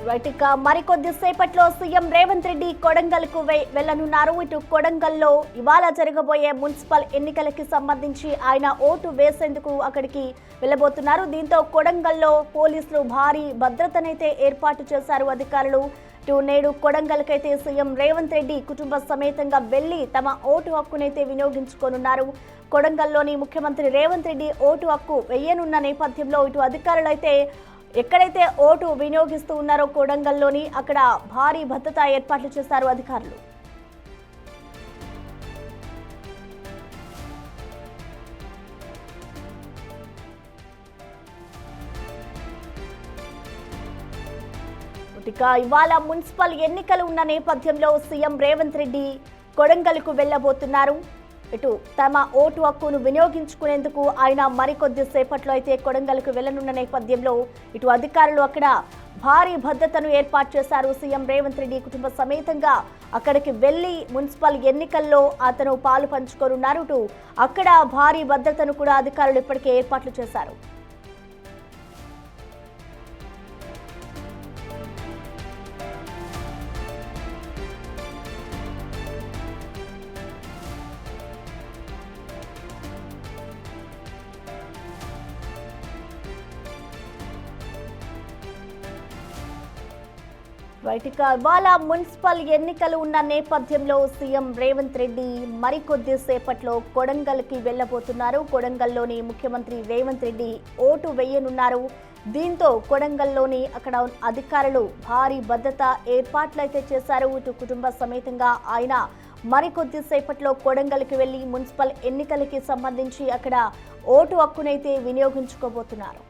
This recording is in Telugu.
రైట్, ఇక మరికొద్ది సేపట్లో సీఎం రేవంత్ రెడ్డి కొడంగల్కు వెళ్లనున్నారు. ఇటు కొడంగల్లో ఇవాళ జరగబోయే మున్సిపల్ ఎన్నికలకి సంబంధించి ఆయన ఓటు వేసేందుకు అక్కడికి వెళ్లబోతున్నారు. దీంతో కొడంగల్లో పోలీసులు భారీ భద్రతనైతే ఏర్పాటు చేశారు అధికారులు. ఇటు నేడు కొడంగల్కైతే సీఎం రేవంత్ రెడ్డి కుటుంబ సమేతంగా వెళ్లి తమ ఓటు హక్కునైతే వినియోగించుకోనున్నారు. కొడంగల్లోని ముఖ్యమంత్రి రేవంత్ రెడ్డి ఓటు హక్కు వేయనున్న నేపథ్యంలో ఇటు అధికారులైతే ఎక్కడైతే ఓటు వినియోగిస్తూ ఉన్నారో కొడంగల్లోని అక్కడ భారీ భద్రతా ఏర్పాట్లు చేశారు అధికారులు. ఇక ఇవాళ మున్సిపల్ ఎన్నికలు ఉన్న నేపథ్యంలో సీఎం రేవంత్ రెడ్డి కొడంగల్కు వెళ్లబోతున్నారు. ఇటు తమ ఓటు హక్కును వినియోగించుకునేందుకు ఆయన మరికొద్ది సేపట్లో అయితే కొడంగల్కు వెళ్లనున్న నేపథ్యంలో ఇటు అధికారులు అక్కడ భారీ భద్రతను ఏర్పాటు చేశారు. సీఎం రేవంత్ రెడ్డి కుటుంబ సమేతంగా అక్కడికి వెళ్లి మున్సిపల్ ఎన్నికల్లో అతను పాలు పంచుకోనున్నారు. ఇటు అక్కడ భారీ భద్రతను కూడా అధికారులు ఇప్పటికే ఏర్పాట్లు చేశారు. ఇవాళ మున్సిపల్ ఎన్నికలు ఉన్న నేపథ్యంలో సీఎం రేవంత్ రెడ్డి మరికొద్ది సేపట్లో కొడంగల్కి వెళ్లబోతున్నారు. కొడంగల్లోని ముఖ్యమంత్రి రేవంత్ రెడ్డి ఓటు వేయనున్నారు. దీంతో కొడంగల్లోని అక్కడ అధికారులు భారీ భద్రతా ఏర్పాట్లయితే చేశారు. ఇటు కుటుంబ సమేతంగా ఆయన మరికొద్ది సేపట్లో కొడంగల్కి వెళ్లి మున్సిపల్ ఎన్నికలకి సంబంధించి అక్కడ ఓటు హక్కునైతే వినియోగించుకోబోతున్నారు.